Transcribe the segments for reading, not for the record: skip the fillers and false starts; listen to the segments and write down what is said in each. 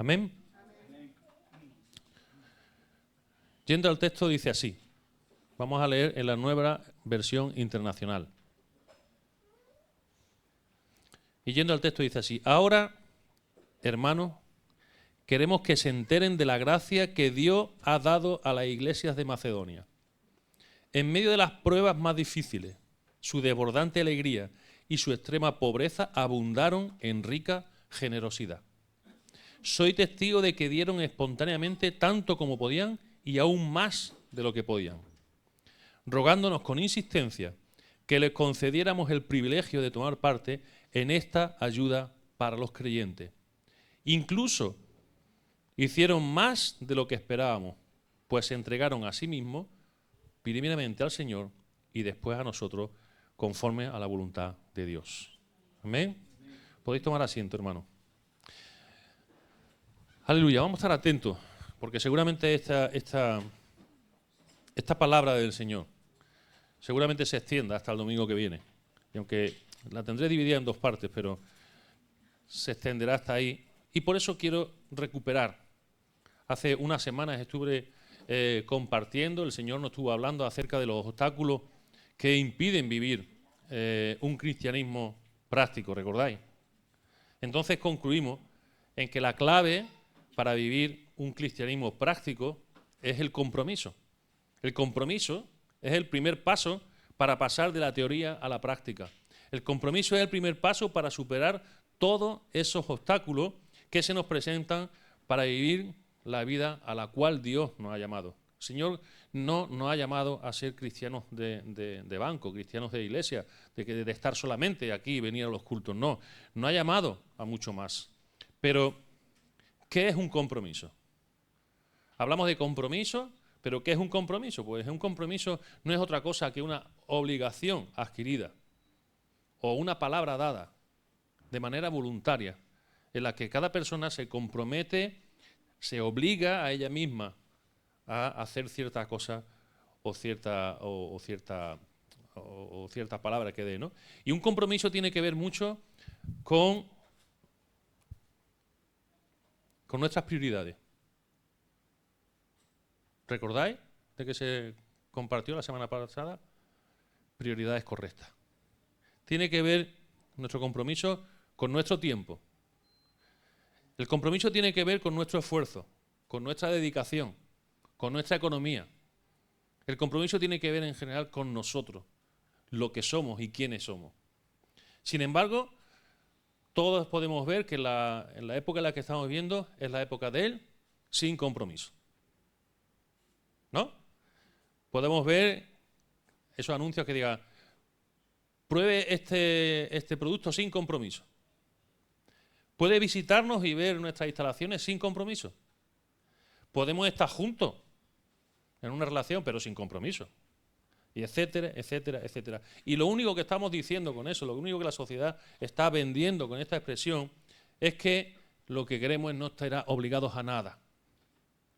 Amén. Yendo al texto dice así. Vamos a leer en la Nueva Versión Internacional. Y yendo al texto dice así. Ahora, hermanos, queremos que se enteren de la gracia que Dios ha dado a las iglesias de Macedonia. En medio de las pruebas más difíciles, su desbordante alegría y su extrema pobreza abundaron en rica generosidad. Soy testigo de que dieron espontáneamente tanto como podían y aún más de lo que podían, rogándonos con insistencia que les concediéramos el privilegio de tomar parte en esta ayuda para los creyentes. Incluso hicieron más de lo que esperábamos, pues se entregaron a sí mismos, primeramente al Señor y después a nosotros, conforme a la voluntad de Dios. Amén. Podéis tomar asiento, hermano. Aleluya, vamos a estar atentos, porque seguramente esta palabra del Señor seguramente se extienda hasta el domingo que viene. Y aunque la tendré dividida en dos partes, pero se extenderá hasta ahí. Y por eso quiero recuperar. Hace unas semanas estuve compartiendo, el Señor nos estuvo hablando acerca de los obstáculos que impiden vivir un cristianismo práctico, ¿recordáis? Entonces concluimos en que la clave para vivir un cristianismo práctico es el compromiso. El compromiso es el primer paso para pasar de la teoría a la práctica. El compromiso es el primer paso para superar todos esos obstáculos que se nos presentan para vivir la vida a la cual Dios nos ha llamado. El Señor no nos ha llamado a ser cristianos de banco, cristianos de iglesia, de estar solamente aquí y venir a los cultos. No, nos ha llamado a mucho más. Pero, ¿qué es un compromiso? Hablamos de compromiso, pero ¿qué es un compromiso? Pues un compromiso no es otra cosa que una obligación adquirida o una palabra dada de manera voluntaria, en la que cada persona se compromete, se obliga a ella misma a hacer cierta cosa o cierta palabra que dé, ¿no? Y un compromiso tiene que ver mucho con nuestras prioridades. ¿Recordáis de que se compartió la semana pasada? Prioridades correctas. Tiene que ver nuestro compromiso con nuestro tiempo. El compromiso tiene que ver con nuestro esfuerzo, con nuestra dedicación, con nuestra economía. El compromiso tiene que ver en general con nosotros, lo que somos y quiénes somos. Sin embargo, todos podemos ver que en la época en la que estamos viviendo es la época del sin compromiso. ¿No? Podemos ver esos anuncios que digan, pruebe este producto sin compromiso. Puede visitarnos y ver nuestras instalaciones sin compromiso. Podemos estar juntos en una relación, pero sin compromiso. Y etcétera, etcétera, etcétera. Y lo único que estamos diciendo con eso, lo único que la sociedad está vendiendo con esta expresión, es que lo que queremos es no estar obligados a nada.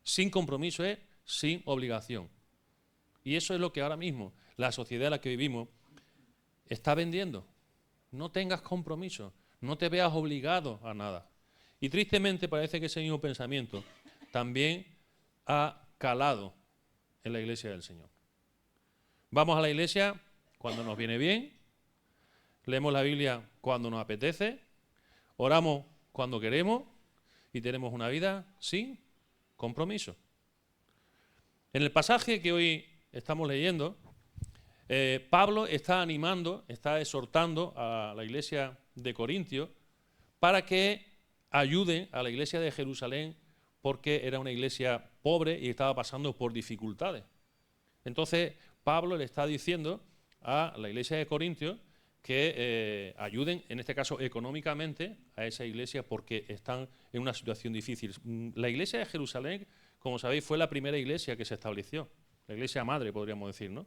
Sin compromiso es sin obligación. Y eso es lo que ahora mismo la sociedad en la que vivimos está vendiendo. No tengas compromiso, no te veas obligado a nada. Y tristemente parece que ese mismo pensamiento también ha calado en la iglesia del Señor. Vamos a la iglesia cuando nos viene bien, leemos la Biblia cuando nos apetece, oramos cuando queremos y tenemos una vida sin compromiso. En el pasaje que hoy estamos leyendo, Pablo está animando, está exhortando a la iglesia de Corintios para que ayude a la iglesia de Jerusalén porque era una iglesia pobre y estaba pasando por dificultades. Entonces, Pablo le está diciendo a la iglesia de Corintios que ayuden, en este caso económicamente, a esa iglesia porque están en una situación difícil. La iglesia de Jerusalén, como sabéis, fue la primera iglesia que se estableció, la iglesia madre, podríamos decir, ¿no?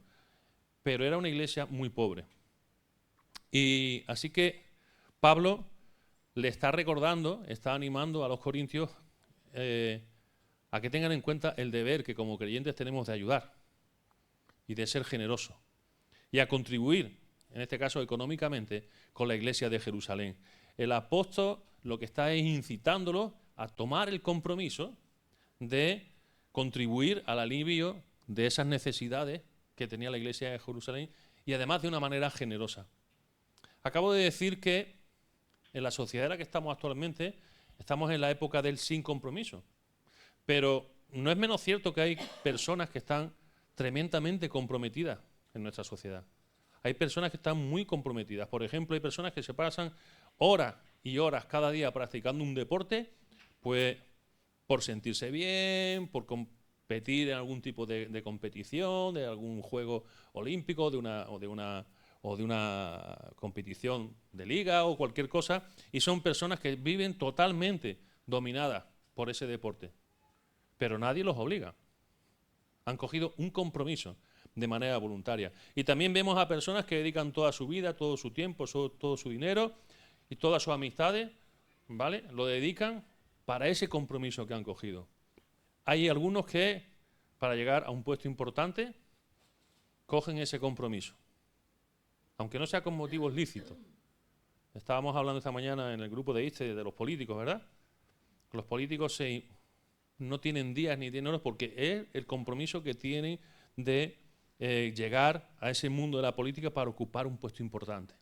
Pero era una iglesia muy pobre. Y así que Pablo le está recordando, está animando a los corintios a que tengan en cuenta el deber que como creyentes tenemos de ayudar y de ser generosos y a contribuir, en este caso económicamente, con la iglesia de Jerusalén. El apóstol lo que está es incitándolos a tomar el compromiso de contribuir al alivio de esas necesidades que tenía la Iglesia de Jerusalén y además de una manera generosa. Acabo de decir que en la sociedad en la que estamos actualmente estamos en la época del sin compromiso, pero no es menos cierto que hay personas que están tremendamente comprometidas en nuestra sociedad. Hay personas que están muy comprometidas. Por ejemplo, hay personas que se pasan horas y horas cada día practicando un deporte, pues por sentirse bien, por competir en algún tipo de competición, de algún juego olímpico, de una competición de liga o cualquier cosa, y son personas que viven totalmente dominadas por ese deporte. Pero nadie los obliga. Han cogido un compromiso de manera voluntaria. Y también vemos a personas que dedican toda su vida, todo su tiempo, todo su dinero y todas sus amistades, ¿vale? Lo dedican para ese compromiso que han cogido. Hay algunos que, para llegar a un puesto importante, cogen ese compromiso, aunque no sea con motivos lícitos. Estábamos hablando esta mañana en el grupo de ISTE de los políticos, ¿verdad? Los políticos no tienen días ni tienen horas porque es el compromiso que tienen de llegar a ese mundo de la política para ocupar un puesto importante,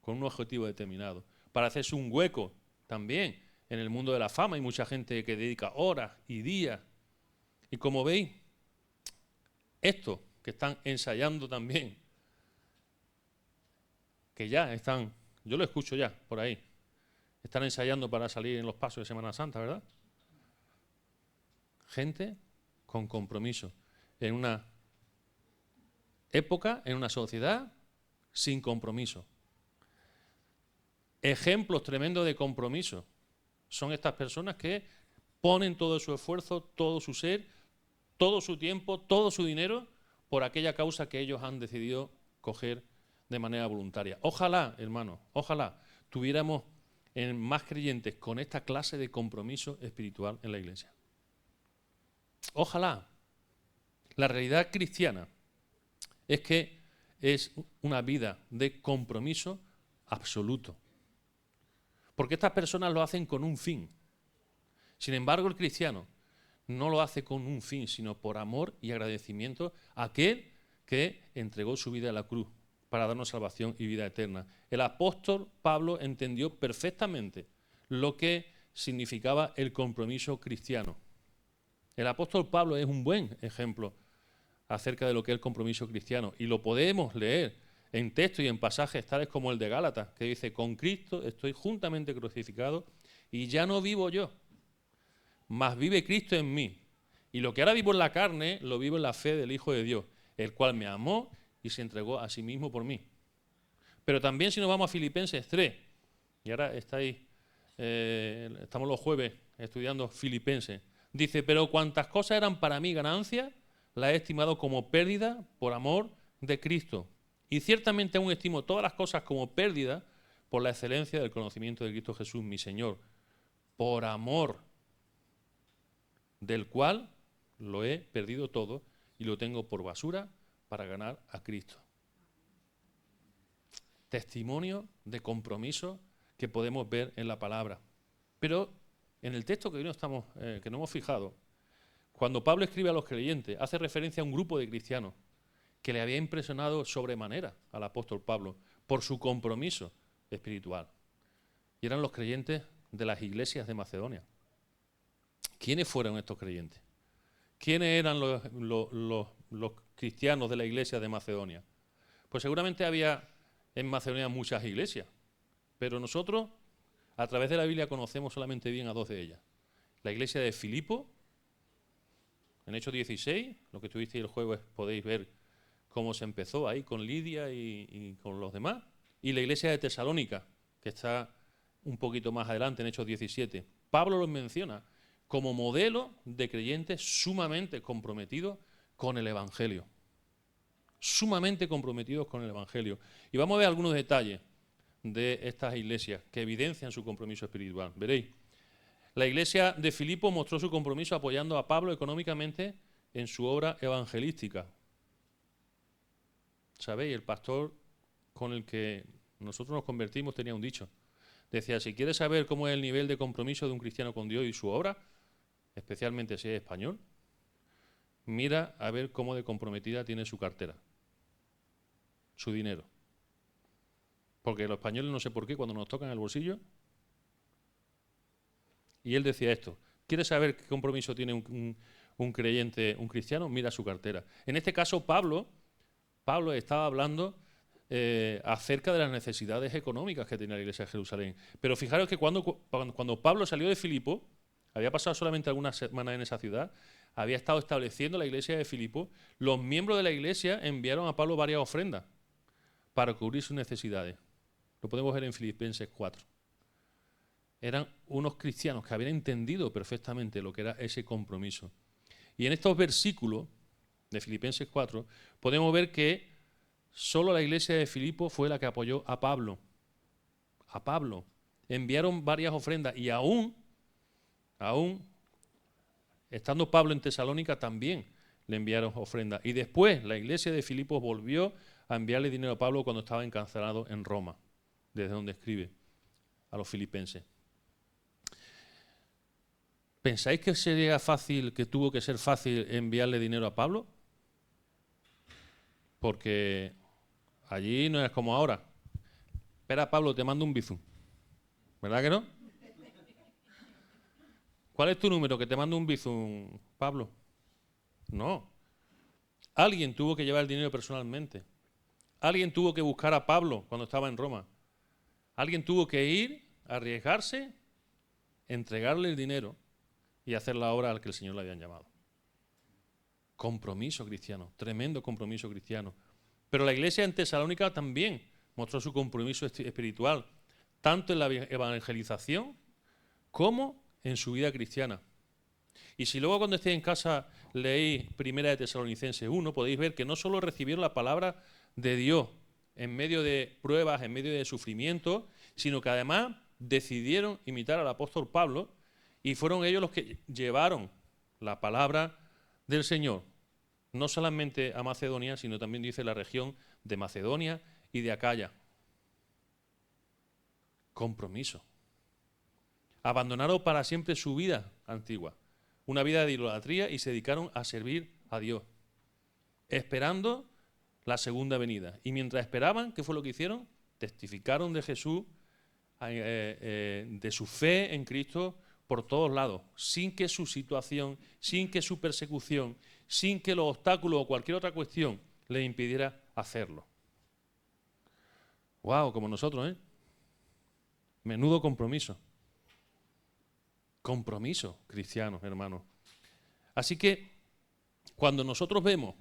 con un objetivo determinado, para hacerse un hueco también en el mundo de la fama. Hay mucha gente que dedica horas y días. Y como veis, estos que están ensayando también, que ya están, yo lo escucho ya por ahí, están ensayando para salir en los pasos de Semana Santa, ¿verdad? Gente con compromiso en una época, en una sociedad sin compromiso. Ejemplos tremendos de compromiso son estas personas que ponen todo su esfuerzo, todo su ser, todo su tiempo, todo su dinero por aquella causa que ellos han decidido coger de manera voluntaria. Ojalá, hermanos, ojalá tuviéramos más creyentes con esta clase de compromiso espiritual en la Iglesia. Ojalá. La realidad cristiana es que es una vida de compromiso absoluto. Porque estas personas lo hacen con un fin. Sin embargo, el cristiano no lo hace con un fin, sino por amor y agradecimiento a aquel que entregó su vida a la cruz para darnos salvación y vida eterna. El apóstol Pablo entendió perfectamente lo que significaba el compromiso cristiano. El apóstol Pablo es un buen ejemplo acerca de lo que es el compromiso cristiano, y lo podemos leer en textos y en pasajes tales como el de Gálatas, que dice: con Cristo estoy juntamente crucificado y ya no vivo yo, mas vive Cristo en mí. Y lo que ahora vivo en la carne, lo vivo en la fe del Hijo de Dios, el cual me amó y se entregó a sí mismo por mí. Pero también si nos vamos a Filipenses 3, y ahora estamos los jueves estudiando Filipenses, dice: pero cuantas cosas eran para mí ganancia, las he estimado como pérdida por amor de Cristo. Y ciertamente aún estimo todas las cosas como pérdida por la excelencia del conocimiento de Cristo Jesús, mi Señor, por amor del cual lo he perdido todo y lo tengo por basura para ganar a Cristo. Testimonio de compromiso que podemos ver en la palabra. Pero en el texto que hoy que no hemos fijado, cuando Pablo escribe a los creyentes, hace referencia a un grupo de cristianos que le había impresionado sobremanera al apóstol Pablo por su compromiso espiritual. Y eran los creyentes de las iglesias de Macedonia. ¿Quiénes fueron estos creyentes? ¿Quiénes eran los cristianos de la iglesia de Macedonia? Pues seguramente había en Macedonia muchas iglesias, pero nosotros a través de la Biblia conocemos solamente bien a dos de ellas. La iglesia de Filipo, en Hechos 16, lo que tuvisteis el jueves podéis ver cómo se empezó ahí con Lidia y con los demás. Y la iglesia de Tesalónica, que está un poquito más adelante en Hechos 17. Pablo los menciona como modelo de creyentes sumamente comprometidos con el Evangelio. Sumamente comprometidos con el Evangelio. Y vamos a ver algunos detalles de estas iglesias que evidencian su compromiso espiritual. Veréis. La iglesia de Filipo mostró su compromiso apoyando a Pablo económicamente en su obra evangelística. ¿Sabéis? El pastor con el que nosotros nos convertimos tenía un dicho. Decía, si quieres saber cómo es el nivel de compromiso de un cristiano con Dios y su obra, especialmente si es español, mira a ver cómo de comprometida tiene su cartera, su dinero. Porque los españoles, no sé por qué, cuando nos tocan el bolsillo, y él decía esto, ¿quieres saber qué compromiso tiene un creyente, un cristiano? Mira su cartera. En este caso, Pablo estaba hablando acerca de las necesidades económicas que tenía la iglesia de Jerusalén. Pero fijaros que cuando Pablo salió de Filipo, había pasado solamente algunas semanas en esa ciudad, había estado estableciendo la iglesia de Filipo, los miembros de la iglesia enviaron a Pablo varias ofrendas para cubrir sus necesidades. Lo podemos ver en Filipenses 4. Eran unos cristianos que habían entendido perfectamente lo que era ese compromiso. Y en estos versículos de Filipenses 4 podemos ver que solo la iglesia de Filipo fue la que apoyó a Pablo. A Pablo. Enviaron varias ofrendas y aún estando Pablo en Tesalónica también le enviaron ofrendas. Y después la iglesia de Filipos volvió a enviarle dinero a Pablo cuando estaba encarcelado en Roma, desde donde escribe a los filipenses. ¿Pensáis que sería fácil, que tuvo que ser fácil enviarle dinero a Pablo? Porque allí no es como ahora. Espera, Pablo, te mando un bizum. ¿Verdad que no? ¿Cuál es tu número? Que te mando un bizum, Pablo. No. Alguien tuvo que llevar el dinero personalmente. Alguien tuvo que buscar a Pablo cuando estaba en Roma. Alguien tuvo que ir, arriesgarse, entregarle el dinero y hacer la obra al que el Señor le habían llamado. Compromiso cristiano, tremendo compromiso cristiano. Pero la iglesia en Tesalónica también mostró su compromiso espiritual, tanto en la evangelización como en su vida cristiana. Y si luego cuando estéis en casa leéis Primera de Tesalonicenses 1, podéis ver que no solo recibieron la palabra de Dios en medio de pruebas, en medio de sufrimiento, sino que además decidieron imitar al apóstol Pablo y fueron ellos los que llevaron la palabra del Señor, no solamente a Macedonia, sino también dice la región de Macedonia y de Acaya. Compromiso. Abandonaron para siempre su vida antigua, una vida de idolatría, y se dedicaron a servir a Dios, esperando la segunda venida. Y mientras esperaban, ¿qué fue lo que hicieron? Testificaron de Jesús, de su fe en Cristo por todos lados, sin que su situación, sin que su persecución, sin que los obstáculos o cualquier otra cuestión les impidiera hacerlo. ¡Wow! Como nosotros, ¿eh? Menudo compromiso. Compromiso cristiano, hermano. Así que cuando nosotros vemos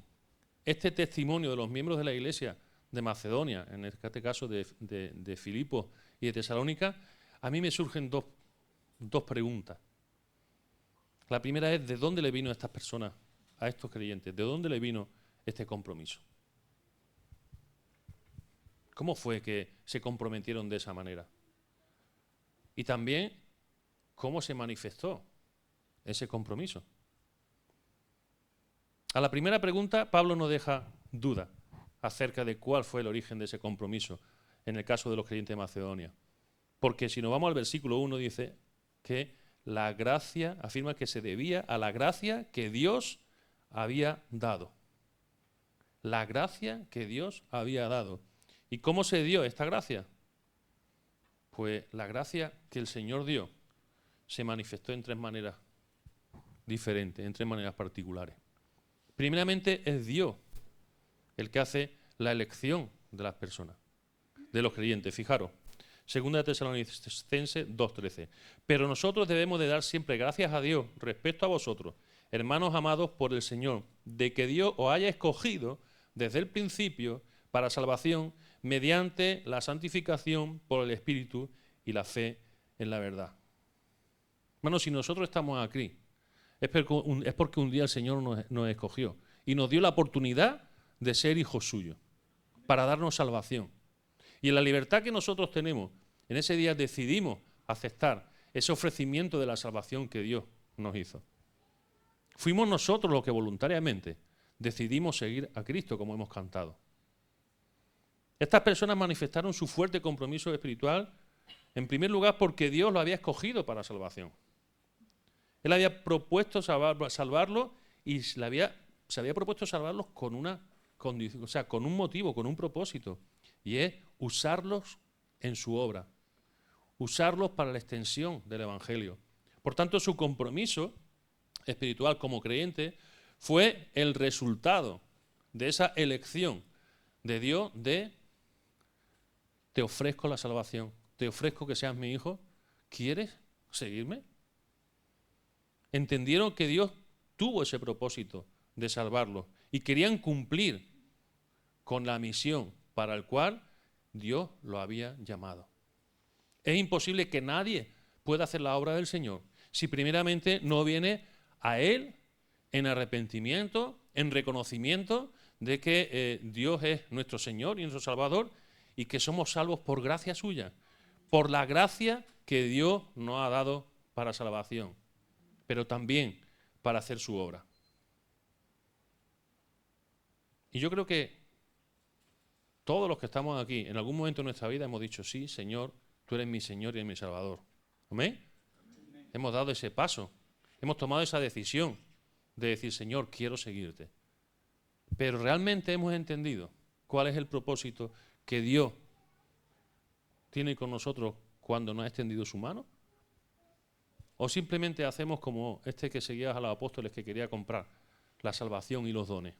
este testimonio de los miembros de la iglesia de Macedonia, en este caso de Filipos y de Tesalónica, a mí me surgen dos preguntas. La primera es, ¿de dónde le vino a estas personas, a estos creyentes? ¿De dónde le vino este compromiso? ¿Cómo fue que se comprometieron de esa manera? Y también, ¿cómo se manifestó ese compromiso? A la primera pregunta, Pablo no deja duda acerca de cuál fue el origen de ese compromiso en el caso de los creyentes de Macedonia. Porque si nos vamos al versículo 1, dice que la gracia, afirma que se debía a la gracia que Dios había dado. La gracia que Dios había dado. ¿Y cómo se dio esta gracia? Pues la gracia que el Señor dio se manifestó en tres maneras diferentes, en tres maneras particulares. Primeramente es Dios el que hace la elección de las personas, de los creyentes. Fijaros, 2 Tesalonicenses 2:13. Pero nosotros debemos de dar siempre gracias a Dios respecto a vosotros, hermanos amados por el Señor, de que Dios os haya escogido desde el principio para salvación mediante la santificación por el Espíritu y la fe en la verdad. Hermanos, si nosotros estamos aquí, es porque un día el Señor nos escogió y nos dio la oportunidad de ser hijos suyos, para darnos salvación. Y en la libertad que nosotros tenemos, en ese día decidimos aceptar ese ofrecimiento de la salvación que Dios nos hizo. Fuimos nosotros los que voluntariamente decidimos seguir a Cristo, como hemos cantado. Estas personas manifestaron su fuerte compromiso espiritual En primer lugar, porque Dios lo había escogido para salvación. Él había propuesto salvarlo y se había propuesto salvarlos con una condición, o sea, con un motivo, con un propósito, y es usarlos en su obra, usarlos para la extensión del Evangelio. Por tanto, su compromiso espiritual como creyente fue el resultado de esa elección de Dios de te ofrezco la salvación, te ofrezco que seas mi hijo, ¿quieres seguirme? Entendieron que Dios tuvo ese propósito de salvarlos y querían cumplir con la misión para la cual Dios lo había llamado. Es imposible que nadie pueda hacer la obra del Señor si primeramente no viene a Él en arrepentimiento, en reconocimiento de que Dios es nuestro Señor y nuestro Salvador y que somos salvos por gracia suya, por la gracia que Dios nos ha dado para salvación, pero también para hacer su obra. Y yo creo que todos los que estamos aquí, en algún momento de nuestra vida hemos dicho, sí, Señor, tú eres mi Señor y eres mi Salvador. ¿Amén? Hemos dado ese paso, hemos tomado esa decisión de decir, Señor, quiero seguirte. Pero realmente hemos entendido cuál es el propósito que Dios tiene con nosotros cuando nos ha extendido su mano. ¿O simplemente hacemos como este que seguía a los apóstoles que quería comprar la salvación y los dones?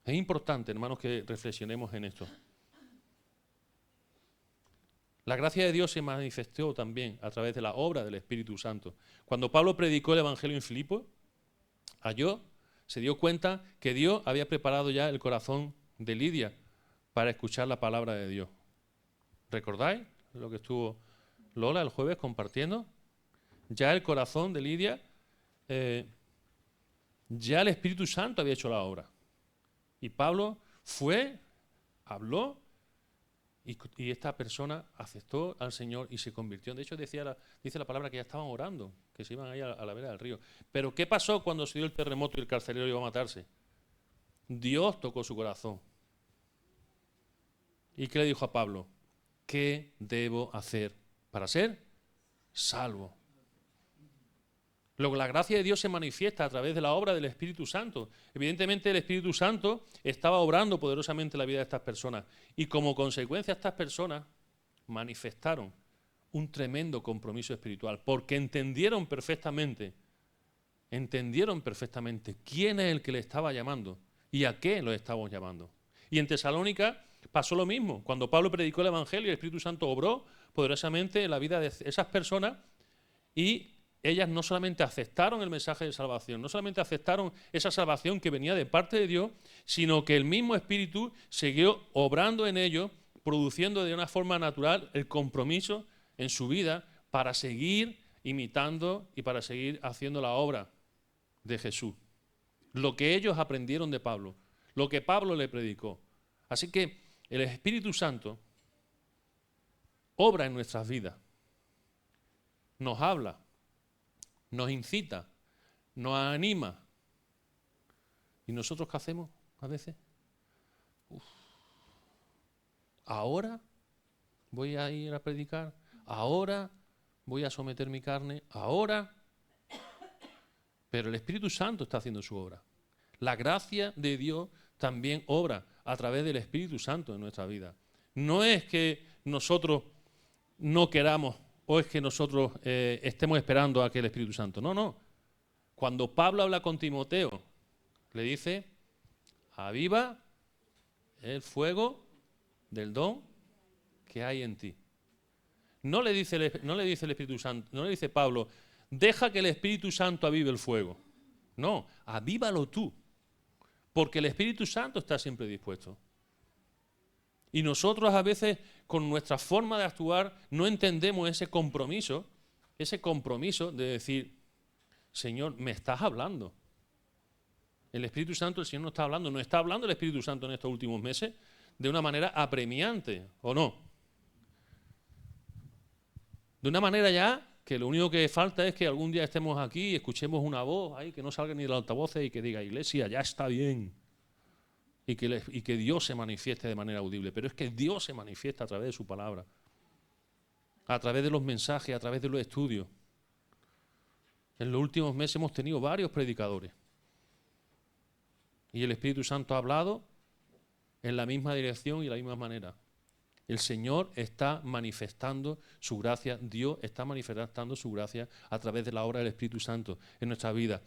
Es importante, hermanos, que reflexionemos en esto. La gracia de Dios se manifestó también a través de la obra del Espíritu Santo. Cuando Pablo predicó el Evangelio en Filipos, se dio cuenta que Dios había preparado ya el corazón de Lidia para escuchar la palabra de Dios. ¿Recordáis lo que estuvo Lola el jueves compartiendo? Ya el corazón de Lidia, ya el Espíritu Santo había hecho la obra. Y Pablo fue, habló, y esta persona aceptó al Señor y se convirtió. De hecho, dice la palabra que ya estaban orando, que se iban ahí a la vera del río. Pero ¿qué pasó cuando se dio el terremoto y el carcelero iba a matarse? Dios tocó su corazón. ¿Y qué le dijo a Pablo? ¿Qué debo hacer para ser salvo? Luego, la gracia de Dios se manifiesta a través de la obra del Espíritu Santo. Evidentemente, el Espíritu Santo estaba obrando poderosamente en la vida de estas personas. Y como consecuencia, estas personas manifestaron un tremendo compromiso espiritual, porque entendieron perfectamente quién es el que le estaba llamando y a qué lo estábamos llamando. Y en Tesalónica pasó lo mismo. Cuando Pablo predicó el Evangelio, el Espíritu Santo obró poderosamente en la vida de esas personas y ellas no solamente aceptaron el mensaje de salvación, no solamente aceptaron esa salvación que venía de parte de Dios, sino que el mismo Espíritu siguió obrando en ellos, produciendo de una forma natural el compromiso en su vida para seguir imitando y para seguir haciendo la obra de Jesús. Lo que ellos aprendieron de Pablo, lo que Pablo le predicó. Así que el Espíritu Santo obra en nuestras vidas, nos habla, nos incita, nos anima. ¿Y nosotros qué hacemos a veces? Ahora voy a ir a predicar, ahora voy a someter mi carne, ahora. Pero el Espíritu Santo está haciendo su obra. La gracia de Dios también obra a través del Espíritu Santo en nuestra vida. No es que nosotros no queramos o es que nosotros estemos esperando a que el Espíritu Santo. No, no. Cuando Pablo habla con Timoteo, le dice, aviva el fuego del don que hay en ti. No le dice el Espíritu Santo, no le dice Pablo, deja que el Espíritu Santo avive el fuego. No, avívalo tú, porque el Espíritu Santo está siempre dispuesto. Y nosotros a veces con nuestra forma de actuar no entendemos ese compromiso de decir, Señor, me estás hablando. El Espíritu Santo, el Señor nos está hablando. ¿No está hablando el Espíritu Santo en estos últimos meses de una manera apremiante o no? De una manera ya que lo único que falta es que algún día estemos aquí y escuchemos una voz ahí que no salga ni del altavoz y que diga, Iglesia, ya está bien. Y que Dios se manifieste de manera audible. Pero es que Dios se manifiesta a través de su palabra. a través de los mensajes, a través de los estudios. En los últimos meses hemos tenido varios predicadores. Y el Espíritu Santo ha hablado en la misma dirección y de la misma manera. El Señor está manifestando su gracia, Dios está manifestando su gracia a través de la obra del Espíritu Santo en nuestra vida.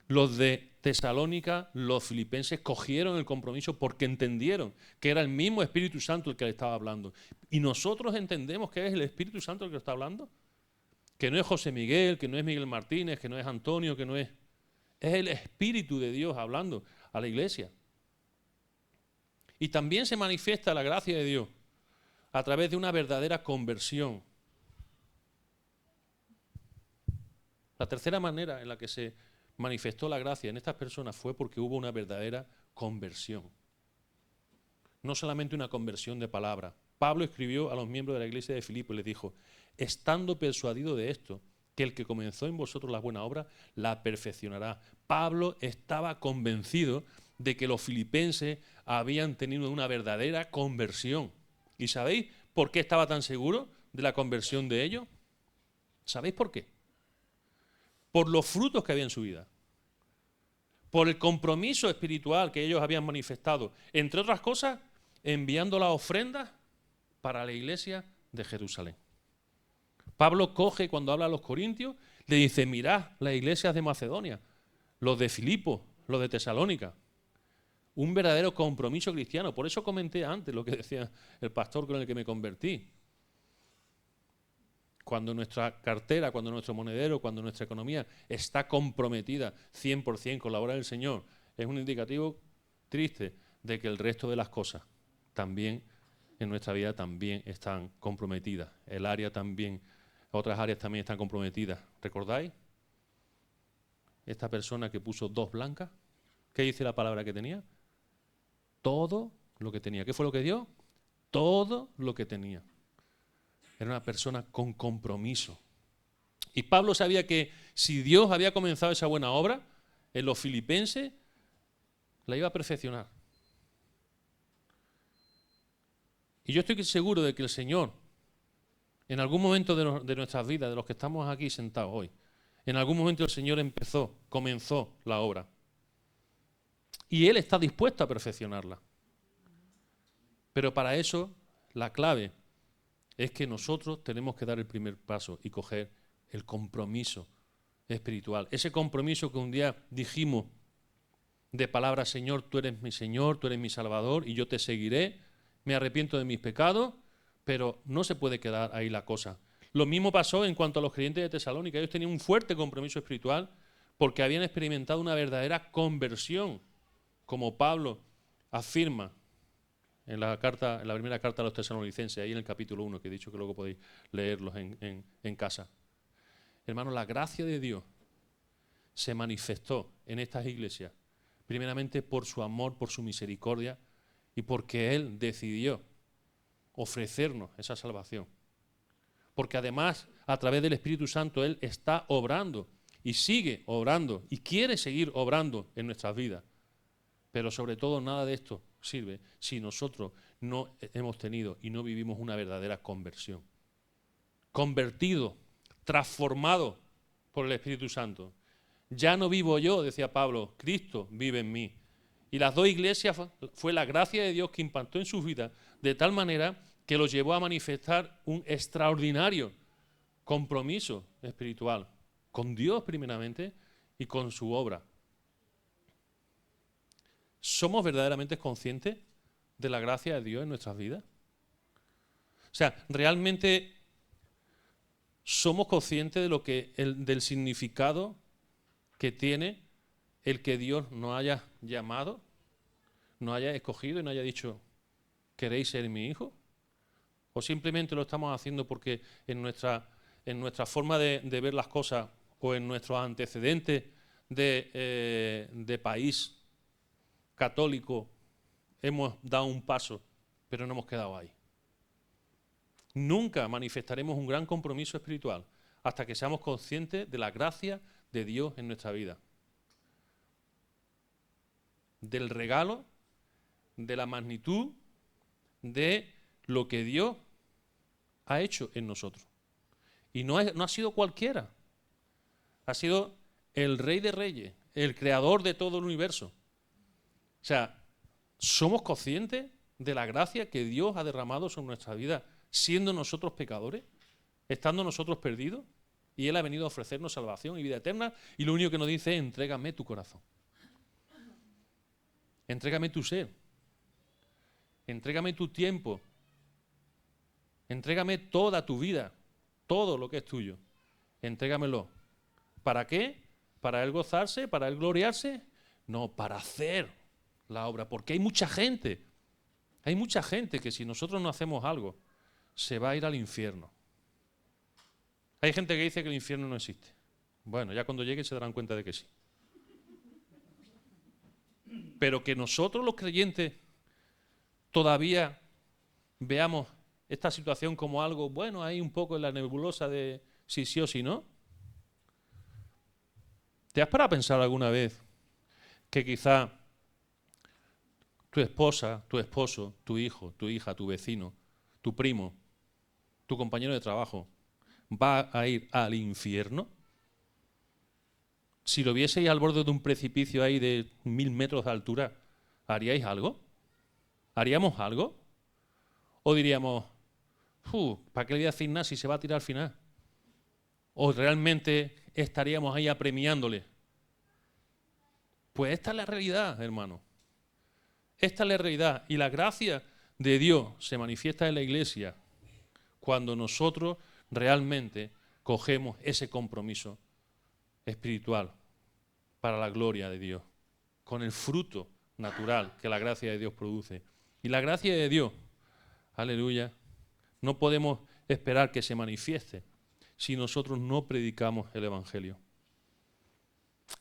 Los de Tesalónica, los filipenses, cogieron el compromiso porque entendieron que era el mismo Espíritu Santo el que le estaba hablando. Y nosotros entendemos que es el Espíritu Santo el que está hablando. Que no es José Miguel, que no es Miguel Martínez, que no es Antonio, que no es... Es el Espíritu de Dios hablando a la iglesia. Y también se manifiesta la gracia de Dios a través de una verdadera conversión. La tercera manera en la que se manifestó la gracia en estas personas fue porque hubo una verdadera conversión. No solamente una conversión de palabra. Pablo escribió a los miembros de la iglesia de Filipo y les dijo: estando persuadido de esto, que el que comenzó en vosotros la buena obra, la perfeccionará. Pablo estaba convencido de que los filipenses habían tenido una verdadera conversión. ¿Y sabéis por qué estaba tan seguro de la conversión de ellos? ¿Sabéis por qué? Por los frutos que había en su vida. Por el compromiso espiritual que ellos habían manifestado. Entre otras cosas, enviando las ofrendas para la iglesia de Jerusalén. Pablo coge, cuando habla a los corintios, le dice: mirad las iglesias de Macedonia, los de Filipo, los de Tesalónica. Un verdadero compromiso cristiano. Por eso comenté antes lo que decía el pastor con el que me convertí. Cuando nuestra cartera, cuando nuestro monedero, cuando nuestra economía está comprometida 100% con la obra del Señor, es un indicativo triste de que el resto de las cosas también en nuestra vida también están comprometidas. El área también, otras áreas también están comprometidas. ¿Recordáis? Esta persona que puso 2 blancas, ¿qué dice la palabra que tenía? Todo lo que tenía. ¿Qué fue lo que dio? Todo lo que tenía. Era una persona con compromiso. Y Pablo sabía que si Dios había comenzado esa buena obra en los filipenses, la iba a perfeccionar. Y yo estoy seguro de que el Señor, en algún momento de nuestras vidas, de los que estamos aquí sentados hoy, en algún momento el Señor comenzó la obra. Y Él está dispuesto a perfeccionarla. Pero para eso, la clave es que nosotros tenemos que dar el primer paso y coger el compromiso espiritual. Ese compromiso que un día dijimos de palabra: Señor, tú eres mi Salvador y yo te seguiré, me arrepiento de mis pecados, pero no se puede quedar ahí la cosa. Lo mismo pasó en cuanto a los creyentes de Tesalónica. Ellos tenían un fuerte compromiso espiritual porque habían experimentado una verdadera conversión, como Pablo afirma en la primera carta a los tesalonicenses, ahí en el capítulo 1, que he dicho que luego podéis leerlos en casa. Hermanos, la gracia de Dios se manifestó en estas iglesias, primeramente por su amor, por su misericordia y porque Él decidió ofrecernos esa salvación. Porque además, a través del Espíritu Santo, Él está obrando y sigue obrando y quiere seguir obrando en nuestras vidas. Pero sobre todo nada de esto sirve si nosotros no hemos tenido y no vivimos una verdadera conversión. Convertido, transformado por el Espíritu Santo. Ya no vivo yo, decía Pablo, Cristo vive en mí. Y las 2 iglesias fue la gracia de Dios que impactó en sus vidas de tal manera que los llevó a manifestar un extraordinario compromiso espiritual con Dios primeramente y con su obra. ¿Somos verdaderamente conscientes de la gracia de Dios en nuestras vidas? O sea, ¿realmente somos conscientes del significado que tiene el que Dios nos haya llamado, nos haya escogido y nos haya dicho: ¿queréis ser mi hijo? ¿O simplemente lo estamos haciendo porque en nuestra forma de ver las cosas o en nuestros antecedentes de país católico hemos dado un paso, pero no hemos quedado ahí? Nunca manifestaremos un gran compromiso espiritual hasta que seamos conscientes de la gracia de Dios en nuestra vida, del regalo, de la magnitud de lo que Dios ha hecho en nosotros. Y no ha sido cualquiera. Ha sido el Rey de Reyes, el creador de todo el universo. O sea, ¿somos conscientes de la gracia que Dios ha derramado sobre nuestra vida, siendo nosotros pecadores, estando nosotros perdidos? Y Él ha venido a ofrecernos salvación y vida eterna, y lo único que nos dice es: entrégame tu corazón. Entrégame tu ser. Entrégame tu tiempo. Entrégame toda tu vida, todo lo que es tuyo. Entrégamelo. ¿Para qué? ¿Para Él gozarse? ¿Para Él gloriarse? No, para hacer la obra. Porque hay mucha gente que si nosotros no hacemos algo, se va a ir al infierno. Hay gente que dice que el infierno no existe. Bueno, ya cuando llegue se darán cuenta de que sí. Pero que nosotros los creyentes todavía veamos esta situación como algo, bueno, ahí un poco en la nebulosa de si sí o si no. ¿Te has parado a pensar alguna vez que quizá tu esposa, tu esposo, tu hijo, tu hija, tu vecino, tu primo, tu compañero de trabajo va a ir al infierno? Si lo vieseis al borde de un precipicio ahí de 1000 metros de altura, ¿haríais algo? ¿Haríamos algo? ¿O diríamos, ¿para qué le voy a decir nada si se va a tirar al final? ¿O realmente estaríamos ahí apremiándole? Pues esta es la realidad, hermano. Esta es la realidad. Y la gracia de Dios se manifiesta en la iglesia cuando nosotros realmente cogemos ese compromiso espiritual para la gloria de Dios, con el fruto natural que la gracia de Dios produce. Y la gracia de Dios, aleluya, no podemos esperar que se manifieste si nosotros no predicamos el Evangelio,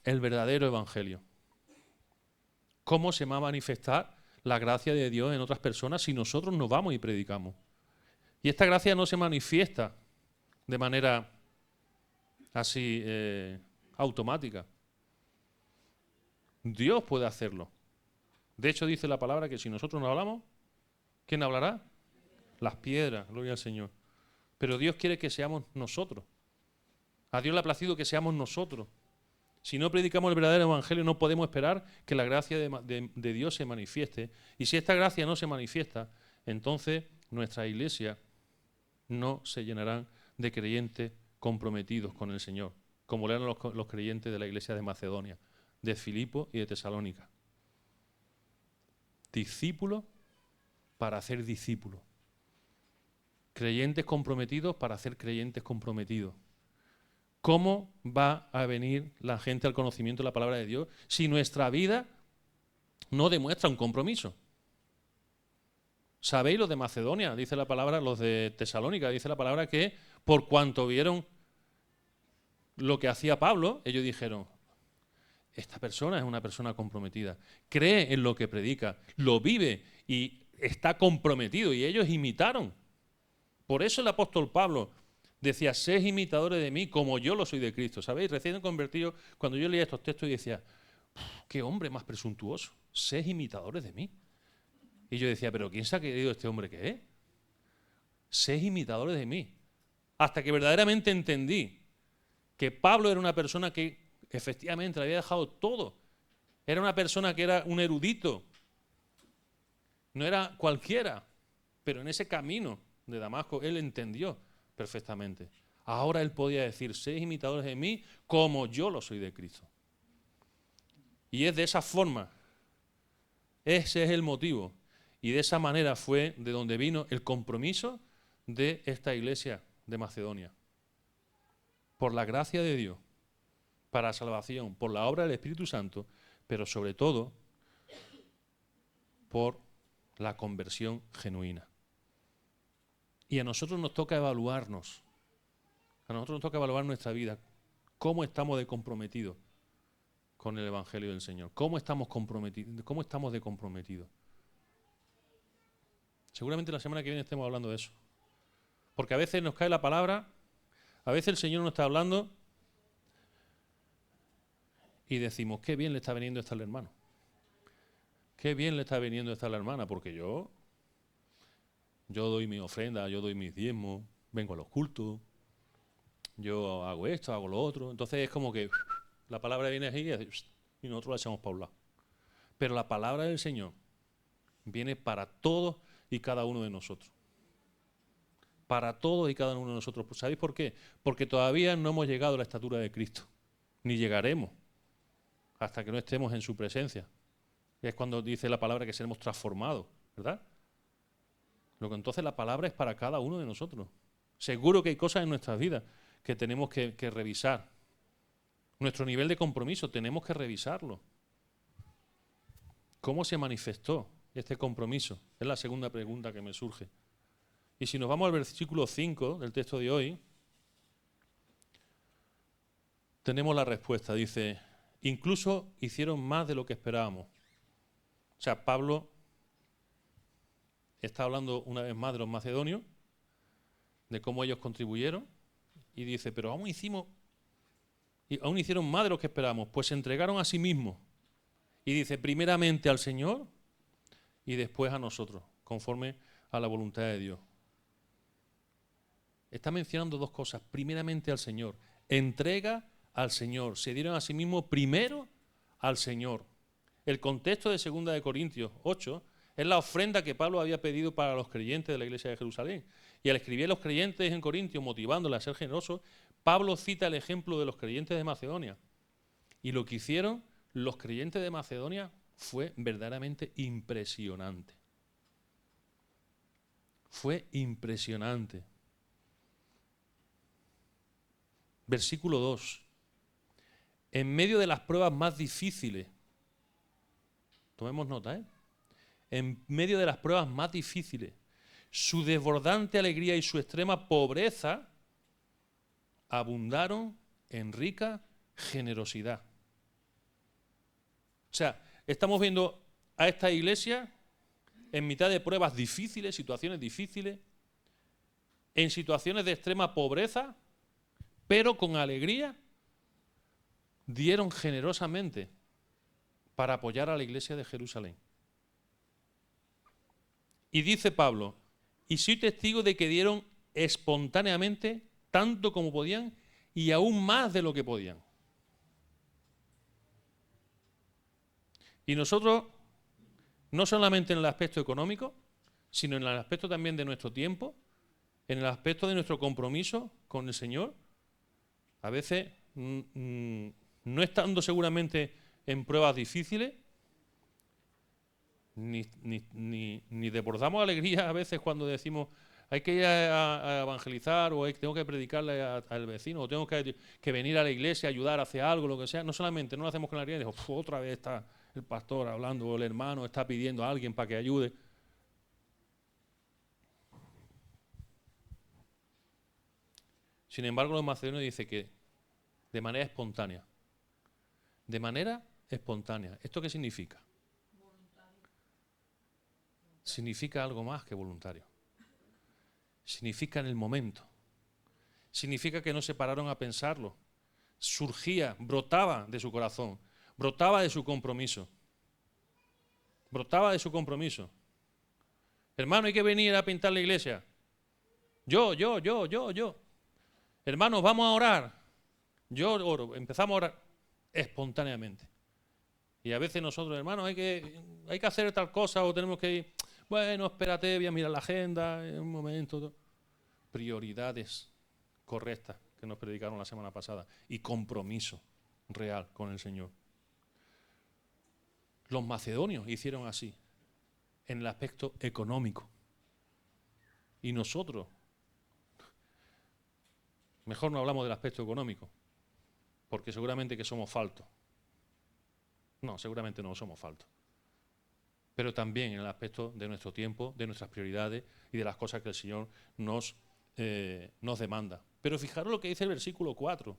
el verdadero Evangelio. ¿Cómo se va a manifestar la gracia de Dios en otras personas si nosotros no vamos y predicamos? Y esta gracia no se manifiesta de manera así automática. Dios puede hacerlo. De hecho, dice la palabra que si nosotros no hablamos, ¿quién hablará? Las piedras, gloria al Señor. Pero Dios quiere que seamos nosotros. A Dios le ha placido que seamos nosotros. Si no predicamos el verdadero evangelio, no podemos esperar que la gracia de Dios se manifieste. Y si esta gracia no se manifiesta, entonces nuestra iglesia no se llenarán de creyentes comprometidos con el Señor, como lo eran los creyentes de la iglesia de Macedonia, de Filipo y de Tesalónica. Discípulos para hacer discípulos. Creyentes comprometidos para hacer creyentes comprometidos. ¿Cómo va a venir la gente al conocimiento de la palabra de Dios si nuestra vida no demuestra un compromiso? ¿Sabéis los de Macedonia? Dice la palabra, los de Tesalónica, dice la palabra que por cuanto vieron lo que hacía Pablo, ellos dijeron, esta persona es una persona comprometida, cree en lo que predica, lo vive y está comprometido, y ellos imitaron. Por eso el apóstol Pablo decía, sed imitadores de mí como yo lo soy de Cristo. ¿Sabéis? Recién convertido, cuando yo leía estos textos y decía, qué hombre más presuntuoso, sed imitadores de mí. Y yo decía, pero ¿quién se ha creído este hombre que es? Sed imitadores de mí. Hasta que verdaderamente entendí que Pablo era una persona que efectivamente le había dejado todo. Era una persona que era un erudito. No era cualquiera. Pero en ese camino de Damasco él entendió perfectamente. Ahora él podía decir, sed imitadores de mí como yo lo soy de Cristo. Y es de esa forma. Ese es el motivo. Y de esa manera fue de donde vino el compromiso de esta iglesia de Macedonia. Por la gracia de Dios, para salvación, por la obra del Espíritu Santo, pero sobre todo por la conversión genuina. Y a nosotros nos toca evaluarnos. A nosotros nos toca evaluar nuestra vida. ¿Cómo estamos de comprometidos con el Evangelio del Señor? ¿Cómo estamos comprometidos? ¿Cómo estamos de comprometidos? Seguramente la semana que viene estemos hablando de eso. Porque a veces nos cae la palabra, a veces el Señor nos está hablando y decimos, qué bien le está viniendo esto al hermano. Qué bien le está viniendo esto a la hermana, porque yo doy mi ofrenda, yo doy mis diezmos, vengo a los cultos, yo hago esto, hago lo otro. Entonces es como que la palabra viene aquí y nosotros la echamos para un lado. Pero la palabra del Señor viene para todos y cada uno de nosotros. Para todos y cada uno de nosotros. ¿Sabéis por qué? Porque todavía no hemos llegado a la estatura de Cristo. Ni llegaremos hasta que no estemos en su presencia. Y es cuando dice la palabra que seremos transformados, ¿verdad? Lo que entonces la palabra es para cada uno de nosotros. Seguro que hay cosas en nuestras vidas que tenemos que revisar. Nuestro nivel de compromiso tenemos que revisarlo. ¿Cómo se manifestó este compromiso? Es la segunda pregunta que me surge. Y si nos vamos al versículo 5 del texto de hoy, tenemos la respuesta. Dice, incluso hicieron más de lo que esperábamos. O sea, Pablo está hablando una vez más de los macedonios, de cómo ellos contribuyeron, y dice, pero aún hicieron más de lo que esperábamos, pues se entregaron a sí mismos. Y dice, primeramente al Señor y después a nosotros, conforme a la voluntad de Dios. Está mencionando dos cosas. Primeramente al Señor. Entrega al Señor. Se dieron a sí mismos primero al Señor. El contexto de 2 de Corintios 8 es la ofrenda que Pablo había pedido para los creyentes de la iglesia de Jerusalén. Y al escribir a los creyentes en Corintios, motivándoles a ser generosos, Pablo cita el ejemplo de los creyentes de Macedonia. Y lo que hicieron los creyentes de Macedonia fue verdaderamente impresionante. Fue impresionante. Versículo 2. En medio de las pruebas más difíciles, tomemos nota, en medio de las pruebas más difíciles, su desbordante alegría y su extrema pobreza abundaron en rica generosidad. O sea, estamos viendo a esta iglesia en mitad de pruebas difíciles, situaciones difíciles, en situaciones de extrema pobreza, pero con alegría dieron generosamente para apoyar a la iglesia de Jerusalén. Y dice Pablo, y soy testigo de que dieron espontáneamente tanto como podían y aún más de lo que podían. Y nosotros, no solamente en el aspecto económico, sino en el aspecto también de nuestro tiempo, en el aspecto de nuestro compromiso con el Señor, a veces, no estando seguramente en pruebas difíciles, ni desbordamos alegría a veces cuando decimos hay que ir a evangelizar o tengo que predicarle al vecino o tengo que venir a la iglesia a ayudar a hacer algo, lo que sea. No solamente no lo hacemos con alegría y digo, otra vez está el pastor hablando o el hermano está pidiendo a alguien para que ayude. Sin embargo, los macedonios dicen que de manera espontánea. De manera espontánea. ¿Esto qué significa? Voluntario. Significa algo más que voluntario. Significa en el momento. Significa que no se pararon a pensarlo. Surgía, brotaba de su corazón, brotaba de su compromiso. Brotaba de su compromiso. Hermano, hay que venir a pintar la iglesia. Yo. Hermanos, vamos a orar. Yo oro, empezamos a orar espontáneamente. Y a veces nosotros, hermanos, hay que hacer tal cosa o tenemos que ir, bueno, espérate, voy a mirar la agenda en un momento. Prioridades correctas que nos predicaron la semana pasada y compromiso real con el Señor. Los macedonios hicieron así en el aspecto económico. Y nosotros, mejor no hablamos del aspecto económico, porque seguramente que somos faltos. No, seguramente no somos faltos. Pero también en el aspecto de nuestro tiempo, de nuestras prioridades y de las cosas que el Señor nos demanda. Pero fijaros lo que dice el versículo 4.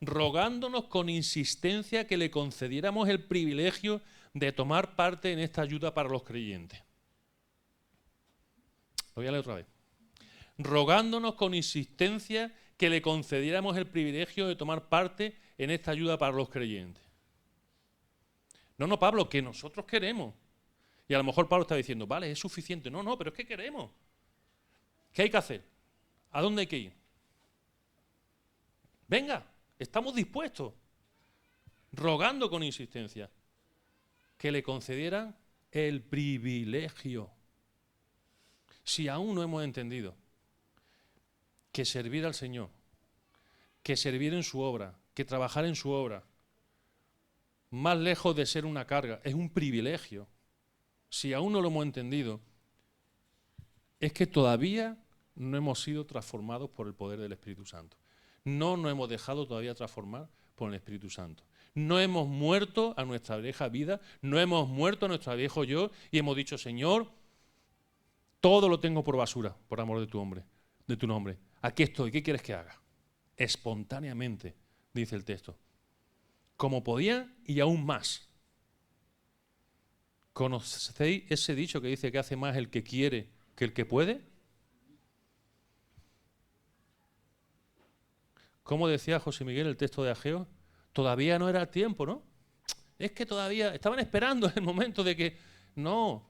Rogándonos con insistencia que le concediéramos el privilegio de tomar parte en esta ayuda para los creyentes. Lo voy a leer otra vez. Rogándonos con insistencia que le concediéramos el privilegio de tomar parte en esta ayuda para los creyentes. No, Pablo, que nosotros queremos. Y a lo mejor Pablo está diciendo, vale, es suficiente. No, pero es que queremos. ¿Qué hay que hacer? ¿A dónde hay que ir? venga, estamos dispuestos, rogando con insistencia, que le concedieran el privilegio. Si aún no hemos entendido que servir al Señor, que servir en su obra, que trabajar en su obra, más lejos de ser una carga, es un privilegio. Si aún no lo hemos entendido, es que todavía no hemos sido transformados por el poder del Espíritu Santo. No nos hemos dejado todavía transformar por el Espíritu Santo. No hemos muerto a nuestra vieja vida, no hemos muerto a nuestro viejo yo y hemos dicho, Señor, todo lo tengo por basura, por amor de tu nombre. Aquí estoy, ¿qué quieres que haga? Espontáneamente, dice el texto. Como podían y aún más. ¿Conocéis ese dicho que dice que hace más el que quiere que el que puede? ¿Cómo decía José Miguel el texto de Ageo? Todavía no era el tiempo, ¿no? Es que todavía estaban esperando el momento de que... No.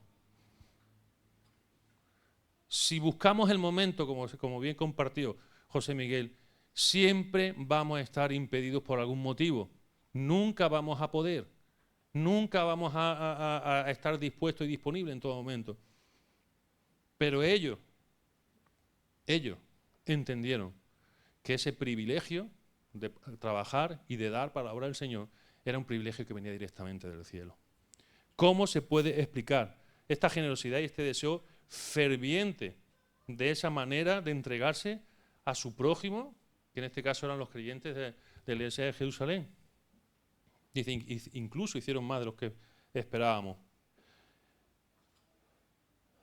Si buscamos el momento, como bien compartió José Miguel, siempre vamos a estar impedidos por algún motivo. Nunca vamos a poder. Nunca vamos a estar dispuestos y disponibles en todo momento. Pero ellos entendieron que ese privilegio de trabajar y de dar para la obra del Señor era un privilegio que venía directamente del cielo. ¿Cómo se puede explicar esta generosidad y este deseo ferviente de esa manera de entregarse a su prójimo, que en este caso eran los creyentes de la iglesia de Jerusalén? Dice, incluso hicieron más de los que esperábamos.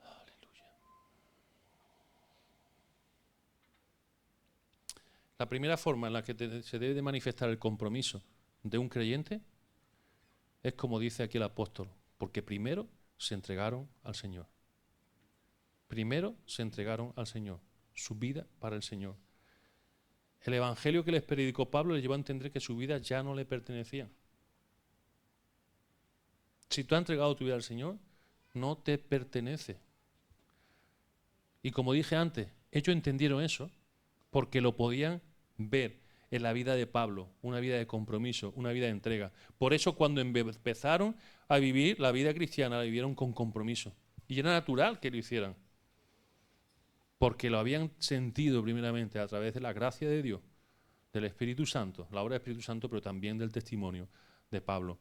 Aleluya. La primera forma en la que se debe de manifestar el compromiso de un creyente es como dice aquí el apóstol, porque primero se entregaron al Señor. Primero se entregaron al Señor, su vida para el Señor. El evangelio que les predicó Pablo les llevó a entender que su vida ya no le pertenecía. Si tú has entregado tu vida al Señor, no te pertenece. Y como dije antes, ellos entendieron eso porque lo podían ver en la vida de Pablo, una vida de compromiso, una vida de entrega. Por eso cuando empezaron a vivir la vida cristiana, la vivieron con compromiso. Y era natural que lo hicieran. Porque lo habían sentido primeramente a través de la gracia de Dios, del Espíritu Santo, la obra del Espíritu Santo, pero también del testimonio de Pablo.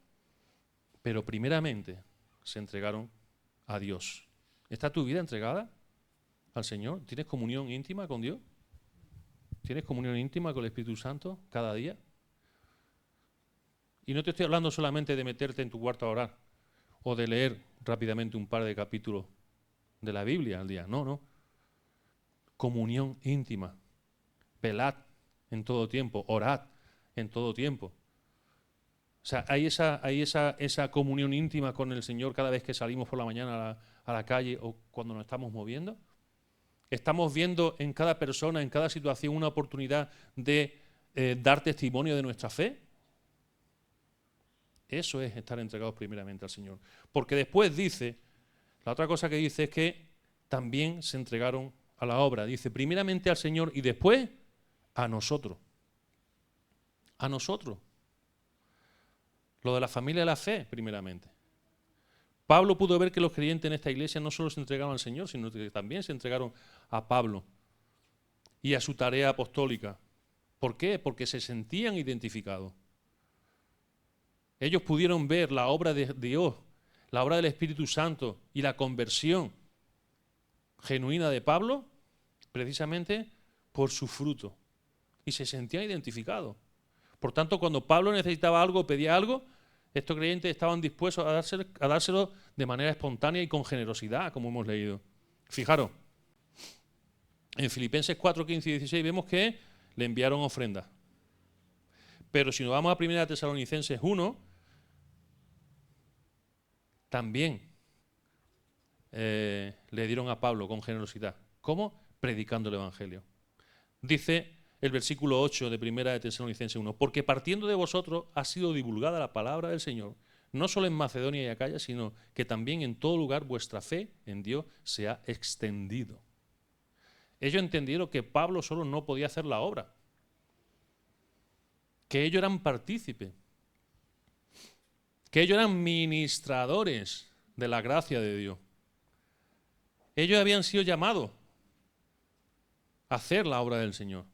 Pero primeramente se entregaron a Dios. ¿Está tu vida entregada al Señor? ¿Tienes comunión íntima con Dios? ¿Tienes comunión íntima con el Espíritu Santo cada día? Y no te estoy hablando solamente de meterte en tu cuarto a orar o de leer rápidamente un par de capítulos de la Biblia al día. No, no. Comunión íntima. Velad en todo tiempo. Orad en todo tiempo. O sea, hay esa comunión íntima con el Señor cada vez que salimos por la mañana a la calle o cuando nos estamos moviendo. Estamos viendo en cada persona, en cada situación, una oportunidad de dar testimonio de nuestra fe. Eso es estar entregados primeramente al Señor. Porque después dice, la otra cosa que dice es que también se entregaron a la obra. Dice, primeramente al Señor y después a nosotros. A nosotros. Lo de la familia de la fe, primeramente. Pablo pudo ver que los creyentes en esta iglesia no solo se entregaron al Señor, sino que también se entregaron a Pablo y a su tarea apostólica. ¿Por qué? Porque se sentían identificados. Ellos pudieron ver la obra de Dios, la obra del Espíritu Santo y la conversión genuina de Pablo, precisamente por su fruto. Y se sentían identificados. Por tanto, cuando Pablo necesitaba algo, pedía algo, estos creyentes estaban dispuestos a dárselo de manera espontánea y con generosidad, como hemos leído. Fijaros, en Filipenses 4, 15 y 16 vemos que le enviaron ofrendas. Pero si nos vamos a 1 Tesalonicenses 1, también le dieron a Pablo con generosidad. ¿Cómo? Predicando el Evangelio. Dice el versículo 8 de 1 Tesalonicenses 1, porque partiendo de vosotros ha sido divulgada la palabra del Señor, no solo en Macedonia y Acaya, sino que también en todo lugar vuestra fe en Dios se ha extendido. Ellos entendieron que Pablo solo no podía hacer la obra. que ellos eran partícipes, que ellos eran ministradores de la gracia de Dios. Ellos habían sido llamados a hacer la obra del Señor.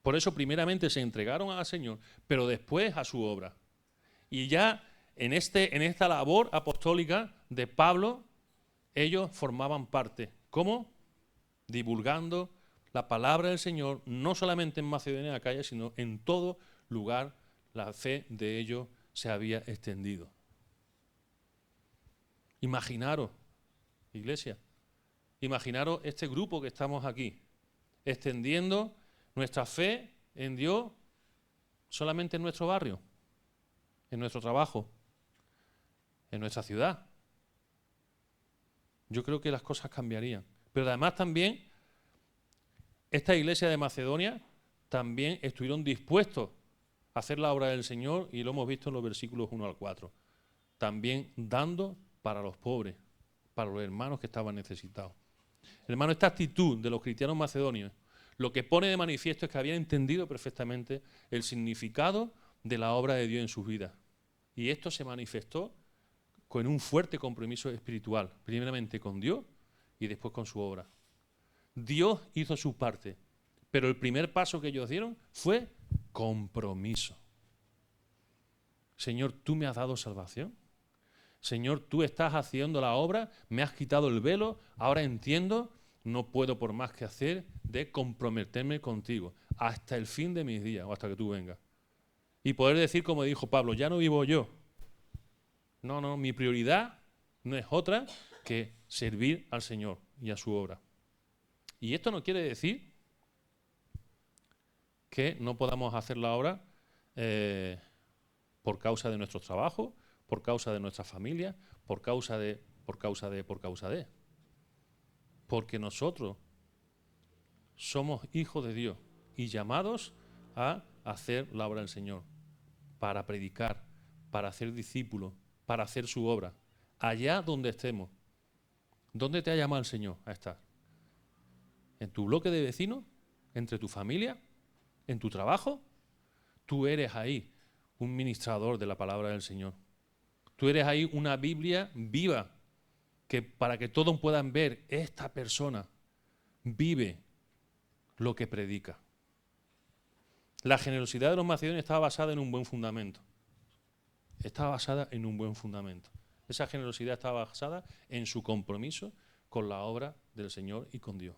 Por eso primeramente se entregaron al Señor, pero después a su obra. Y ya en esta labor apostólica de Pablo, ellos formaban parte. ¿Cómo? Divulgando la palabra del Señor, no solamente en Macedonia y Acaya, sino en todo lugar. La fe de ellos se había extendido. Imaginaros, iglesia, imaginaros este grupo que estamos aquí, extendiendo nuestra fe en Dios solamente en nuestro barrio, en nuestro trabajo, en nuestra ciudad. Yo creo que las cosas cambiarían. Pero además también, esta iglesia de Macedonia también estuvieron dispuestos a hacer la obra del Señor, y lo hemos visto en los versículos 1 al 4. También dando para los pobres, para los hermanos que estaban necesitados. Hermano, esta actitud de los cristianos macedonios lo que pone de manifiesto es que habían entendido perfectamente el significado de la obra de Dios en sus vidas. Y esto se manifestó con un fuerte compromiso espiritual, primeramente con Dios y después con su obra. Dios hizo su parte, pero el primer paso que ellos dieron fue compromiso. Señor, tú me has dado salvación. Señor, tú estás haciendo la obra, me has quitado el velo, ahora entiendo, no puedo por más que hacer de comprometerme contigo hasta el fin de mis días o hasta que tú vengas. Y poder decir, como dijo Pablo, ya no vivo yo. No, mi prioridad no es otra que servir al Señor y a su obra. Y esto no quiere decir que no podamos hacer la obra por causa de nuestros trabajos, por causa de nuestra familia, por causa de. Porque nosotros somos hijos de Dios y llamados a hacer la obra del Señor, para predicar, para hacer discípulos, para hacer su obra, allá donde estemos. ¿Dónde te ha llamado el Señor a estar? ¿En tu bloque de vecinos? ¿Entre tu familia? ¿En tu trabajo? Tú eres ahí un ministrador de la palabra del Señor. Tú eres ahí una Biblia viva, que para que todos puedan ver, esta persona vive lo que predica. La generosidad de los macedonios estaba basada en un buen fundamento. Estaba basada en un buen fundamento. Esa generosidad estaba basada en su compromiso con la obra del Señor y con Dios.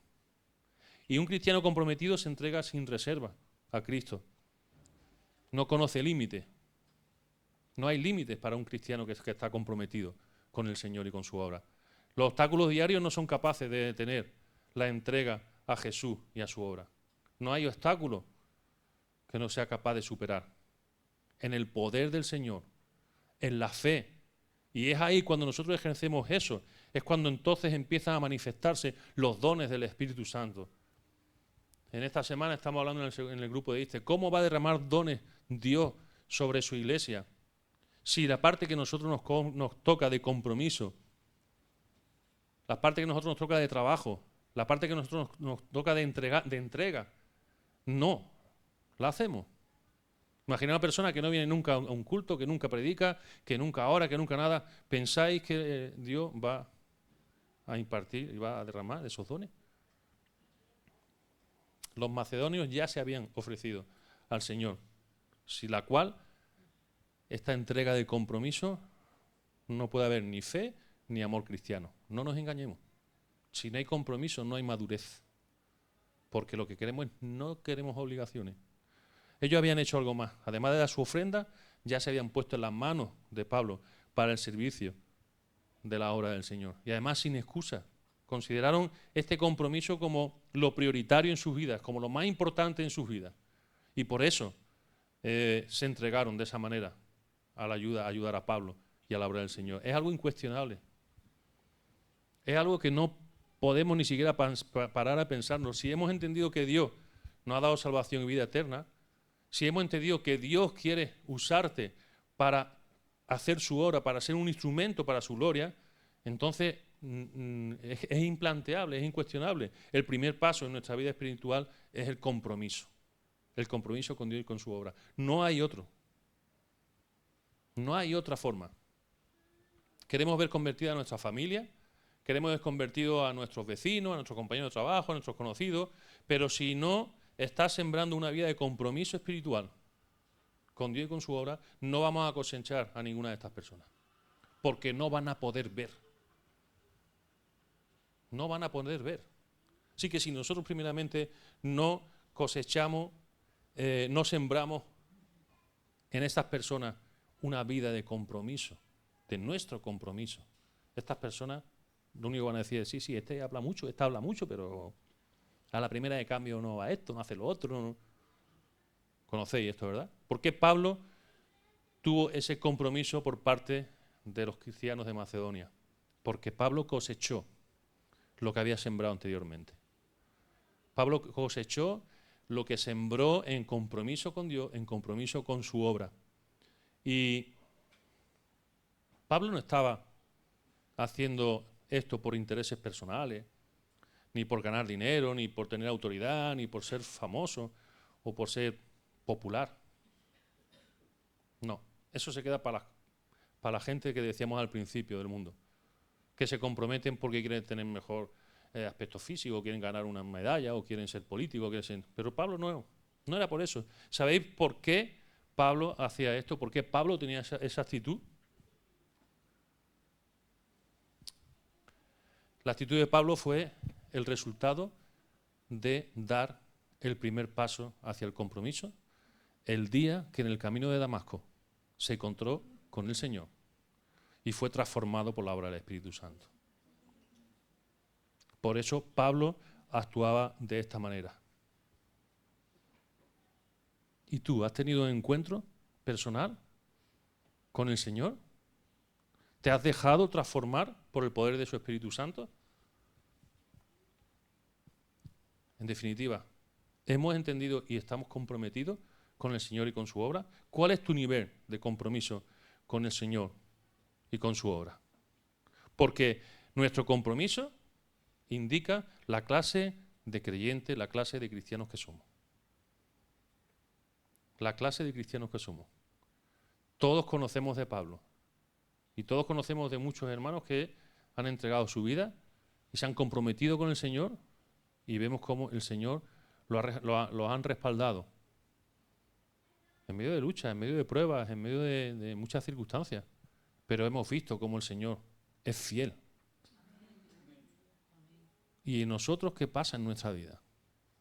Y un cristiano comprometido se entrega sin reserva a Cristo. No conoce límites. No hay límites para un cristiano que está comprometido con el Señor y con su obra. Los obstáculos diarios no son capaces de detener la entrega a Jesús y a su obra. No hay obstáculo que no sea capaz de superar. En el poder del Señor, en la fe. Y es ahí cuando nosotros ejercemos eso, es cuando entonces empiezan a manifestarse los dones del Espíritu Santo. En esta semana estamos hablando en el grupo de ISTE, ¿cómo va a derramar dones Dios sobre su iglesia? Si la parte que nosotros nos toca de compromiso, la parte que nosotros nos toca de trabajo, la parte que nosotros nos toca de entrega, no la hacemos. Imagina una persona que no viene nunca a un culto, que nunca predica, que nunca ora, que nunca nada. ¿Pensáis que Dios va a impartir y va a derramar esos dones? Los macedonios ya se habían ofrecido al Señor, sin la cual esta entrega de compromiso no puede haber ni fe ni amor cristiano. No nos engañemos. Si no hay compromiso, no hay madurez. Porque lo que queremos es, no queremos obligaciones. Ellos habían hecho algo más. Además de dar su ofrenda, ya se habían puesto en las manos de Pablo para el servicio de la obra del Señor. Y además sin excusa. Consideraron este compromiso como lo prioritario en sus vidas, como lo más importante en sus vidas. Y por eso se entregaron de esa manera a ayudar a Pablo y a la obra del Señor. Es algo incuestionable. Es algo que no podemos ni siquiera parar a pensarnos. Si hemos entendido que Dios nos ha dado salvación y vida eterna, si hemos entendido que Dios quiere usarte para hacer su obra, para ser un instrumento para su gloria, entonces es implanteable, es incuestionable. El primer paso en nuestra vida espiritual es el compromiso. el compromiso con Dios y con su obra. No hay otro. No hay otra forma. Queremos ver convertida a nuestra familia, queremos ver convertido a nuestros vecinos, a nuestros compañeros de trabajo, a nuestros conocidos, pero si no estás sembrando una vida de compromiso espiritual con Dios y con su obra, no vamos a cosechar a ninguna de estas personas, porque no van a poder ver. No van a poder ver. Así que si nosotros primeramente no cosechamos, no sembramos en estas personas una vida de compromiso, de nuestro compromiso, estas personas lo único que van a decir es, sí, este habla mucho, pero a la primera de cambio no va esto, no hace lo otro. No. Conocéis esto, ¿verdad? ¿Por qué Pablo tuvo ese compromiso por parte de los cristianos de Macedonia? Porque Pablo cosechó lo que había sembrado anteriormente. Pablo cosechó lo que sembró en compromiso con Dios, en compromiso con su obra. Y Pablo no estaba haciendo esto por intereses personales, ni por ganar dinero, ni por tener autoridad, ni por ser famoso o por ser popular. No, eso se queda para la gente que decíamos al principio del mundo, que se comprometen porque quieren tener mejor aspecto físico, quieren ganar una medalla o quieren ser políticos. Pero Pablo no era por eso. ¿Sabéis por qué Pablo hacía esto? ¿Por qué Pablo tenía esa actitud? La actitud de Pablo fue el resultado de dar el primer paso hacia el compromiso el día que en el camino de Damasco se encontró con el Señor y fue transformado por la obra del Espíritu Santo. Por eso Pablo actuaba de esta manera. ¿Y tú has tenido un encuentro personal con el Señor? ¿Te has dejado transformar por el poder de su Espíritu Santo? En definitiva, ¿hemos entendido y estamos comprometidos con el Señor y con su obra? ¿Cuál es tu nivel de compromiso con el Señor y con su obra? Porque nuestro compromiso indica la clase de creyentes, la clase de cristianos que somos. La clase de cristianos que somos. Todos conocemos de Pablo y todos conocemos de muchos hermanos que han entregado su vida y se han comprometido con el Señor y vemos cómo el Señor lo han respaldado en medio de luchas, en medio de pruebas, en medio de muchas circunstancias. Pero hemos visto cómo el Señor es fiel. ¿Y nosotros qué pasa en nuestra vida?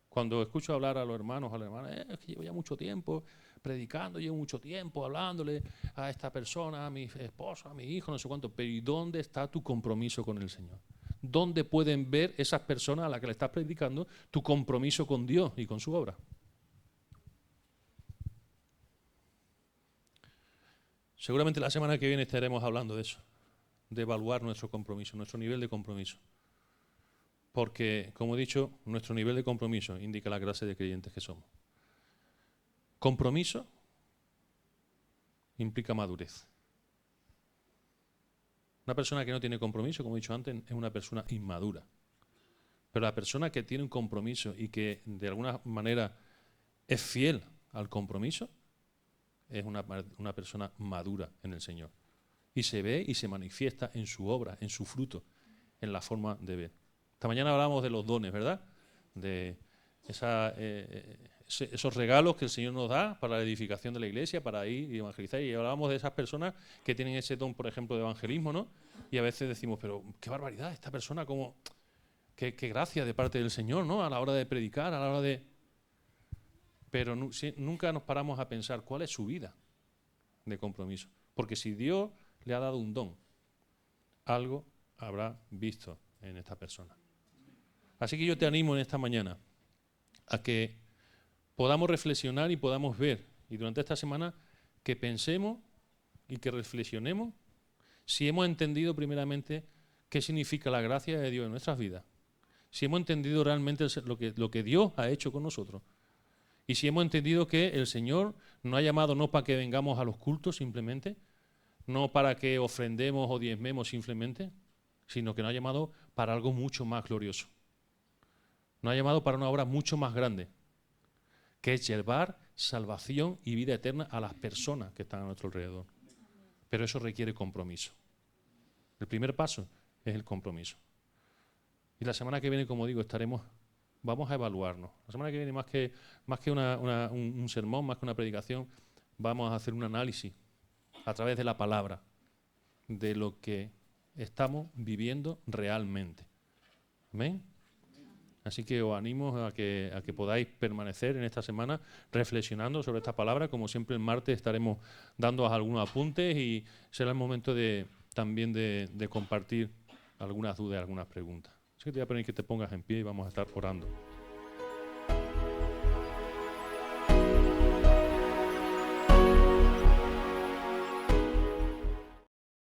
Cuando escucho hablar a los hermanos, a las hermanas, es que llevo ya mucho tiempo predicando, llevo mucho tiempo hablándole a esta persona, a mi esposo, a mi hijo, no sé cuánto. Pero ¿y dónde está tu compromiso con el Señor? ¿Dónde pueden ver esas personas a las que le estás predicando tu compromiso con Dios y con su obra? Seguramente la semana que viene estaremos hablando de eso, de evaluar nuestro compromiso, nuestro nivel de compromiso. Porque, como he dicho, nuestro nivel de compromiso indica la clase de creyentes que somos. Compromiso implica madurez. Una persona que no tiene compromiso, como he dicho antes, es una persona inmadura. Pero la persona que tiene un compromiso y que de alguna manera es fiel al compromiso, es una persona madura en el Señor. Y se ve y se manifiesta en su obra, en su fruto, en la forma de ver. Esta mañana hablábamos de los dones, ¿verdad? De esos regalos que el Señor nos da para la edificación de la iglesia, para ir y evangelizar. Y hablábamos de esas personas que tienen ese don, por ejemplo, de evangelismo, ¿no? Y a veces decimos, pero qué barbaridad, esta persona, como qué gracia de parte del Señor, ¿no? A la hora de predicar, a la hora de... Pero nunca nos paramos a pensar cuál es su vida de compromiso. Porque si Dios le ha dado un don, algo habrá visto en esta persona. Así que yo te animo en esta mañana a que podamos reflexionar y podamos ver, y durante esta semana, que pensemos y que reflexionemos si hemos entendido primeramente qué significa la gracia de Dios en nuestras vidas, si hemos entendido realmente lo que Dios ha hecho con nosotros, y si hemos entendido que el Señor nos ha llamado no para que vengamos a los cultos simplemente, no para que ofrendemos o diezmemos simplemente, sino que nos ha llamado para algo mucho más glorioso. Nos ha llamado para una obra mucho más grande, que es llevar salvación y vida eterna a las personas que están a nuestro alrededor. Pero eso requiere compromiso. El primer paso es el compromiso. Y la semana que viene, como digo, vamos a evaluarnos. La semana que viene, más que un sermón, más que una predicación, vamos a hacer un análisis a través de la palabra de lo que estamos viviendo realmente. ¿Amén? Así que os animo a que podáis permanecer en esta semana reflexionando sobre estas palabras. Como siempre, el martes estaremos dando algunos apuntes y será el momento también de compartir algunas dudas, algunas preguntas. Así que te voy a pedir que te pongas en pie y vamos a estar orando.